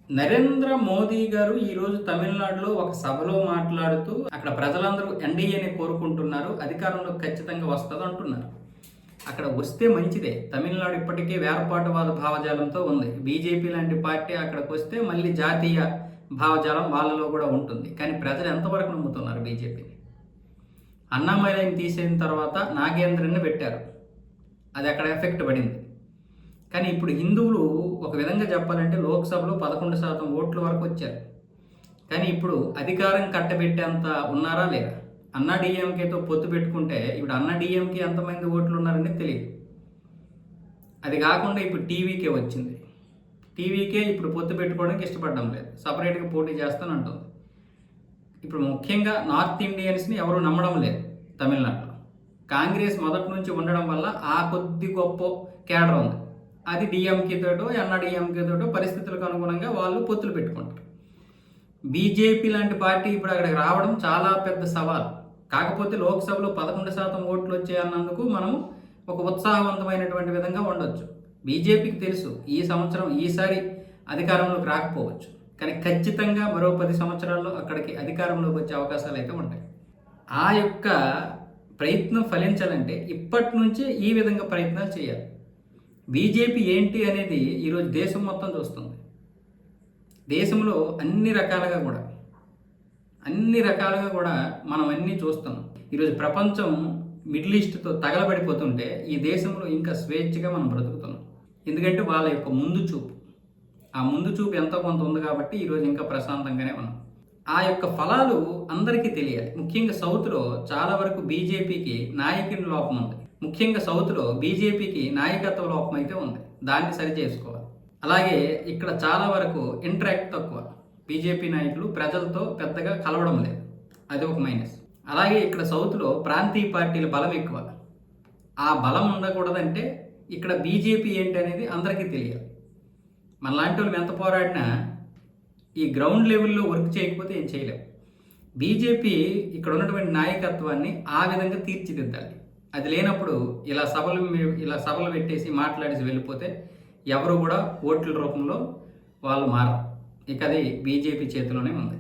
నరేంద్ర మోదీ గారు ఈరోజు తమిళనాడులో ఒక సభలో మాట్లాడుతూ అక్కడ ప్రజలందరూ ఎన్డీఏని కోరుకుంటున్నారు, అధికారంలో ఖచ్చితంగా వస్తుంది అంటున్నారు. అక్కడ వస్తే మంచిదే. తమిళనాడు ఇప్పటికే వేర్పాటువాద భావజాలంతో ఉంది. బీజేపీ లాంటి పార్టీ అక్కడికి వస్తే మళ్ళీ జాతీయ భావజాలం వాళ్ళలో కూడా ఉంటుంది. కానీ ప్రజలు ఎంతవరకు నమ్ముతున్నారు బీజేపీని? అన్నామలైని తీసేసిన తర్వాత నాగేంద్రని పెట్టారు, అది అక్కడ ఎఫెక్ట్ పడింది. కానీ ఇప్పుడు హిందువులు ఒక విధంగా చెప్పాలంటే లోక్సభలో 11% ఓట్ల వరకు వచ్చారు. కానీ ఇప్పుడు అధికారం కట్టబెట్టేంత ఉన్నారా లేరా? అన్నా డిఎంకేతో పొత్తు పెట్టుకుంటే ఇప్పుడు అన్నా డిఎంకే ఎంతమంది ఓట్లు ఉన్నారని తెలియదు. అది కాకుండా ఇప్పుడు టీవీకే వచ్చింది. టీవీకే ఇప్పుడు పొత్తు పెట్టుకోవడానికి ఇష్టపడడం లేదు, సపరేట్గా పోటీ చేస్తానంటుంది. ఇప్పుడు ముఖ్యంగా నార్త్ ఇండియన్స్ని ఎవరు నమ్మడం లేదు తమిళనాడులో. కాంగ్రెస్ మొదటి నుంచి ఉండడం వల్ల ఆ కొద్ది గొప్ప కేడర్ ఉంది, అది డిఎంకేతోటో ఎన్ఆర్డిఎంకేతోటో పరిస్థితులకు అనుగుణంగా వాళ్ళు పొత్తులు పెట్టుకుంటారు. బీజేపీ లాంటి పార్టీ ఇప్పుడు అక్కడికి రావడం చాలా పెద్ద సవాల్. కాకపోతే లోక్సభలో 11% ఓట్లు వచ్చాయన్నందుకు మనం ఒక ఉత్సాహవంతమైనటువంటి విధంగా ఉండొచ్చు. బీజేపీకి తెలుసు ఈ సంవత్సరం ఈసారి అధికారంలోకి రాకపోవచ్చు, కానీ ఖచ్చితంగా మరో 10 సంవత్సరాల్లో అక్కడికి అధికారంలోకి వచ్చే అవకాశాలు అయితే ఉంటాయి. ఆ యొక్క ప్రయత్నం ఫలించాలంటే ఇప్పటి నుంచే ఈ విధంగా ప్రయత్నాలు చేయాలి. బీజేపీ ఏంటి అనేది ఈరోజు దేశం మొత్తం చూస్తుంది. దేశంలో అన్ని రకాలుగా కూడా మనం అన్నీ చూస్తున్నాం. ఈరోజు ప్రపంచం మిడిల్ ఈస్ట్తో తగలబడిపోతుంటే ఈ దేశంలో ఇంకా స్వేచ్ఛగా మనం బ్రతుకుతున్నాం. ఎందుకంటే వాళ్ళ యొక్క ముందు చూపు, ఆ ముందు చూపు ఎంతో కొంత ఉంది కాబట్టి ఈరోజు ఇంకా ప్రశాంతంగానే ఉన్నాం. ఆ యొక్క ఫలాలు అందరికీ తెలియాలి. ముఖ్యంగా సౌత్లో చాలా వరకు బీజేపీకి నాయకుని లోపం ఉంది. ముఖ్యంగా సౌత్లో బీజేపీకి నాయకత్వ లోపం అయితే ఉంది, దాన్ని సరి చేసుకోవాలి. అలాగే ఇక్కడ చాలా వరకు ఇంటరాక్ట్ తక్కువ. బీజేపీ నాయకులు ప్రజలతో పెద్దగా కలవడం లేదు, అది ఒక మైనస్. అలాగే ఇక్కడ సౌత్లో ప్రాంతీయ పార్టీల బలం ఎక్కువ. ఆ బలం ఉండకూడదంటే ఇక్కడ బీజేపీ ఏంటి అనేది అందరికీ తెలియాలి. మనలాంటి వాళ్ళు ఎంత పోరాడినా ఈ గ్రౌండ్ లెవెల్లో వర్క్ చేయకపోతే ఏం చేయలేం. బీజేపీ ఇక్కడ ఉన్నటువంటి నాయకత్వాన్ని ఆ విధంగా తీర్చిదిద్దాలి. అది లేనప్పుడు ఇలా సభలు పెట్టేసి మాట్లాడేసి వెళ్ళిపోతే ఎవరు కూడా ఓట్ల రూపంలో వాళ్ళు మారరు. ఇక అది బీజేపీ చేతిలోనే ఉంది.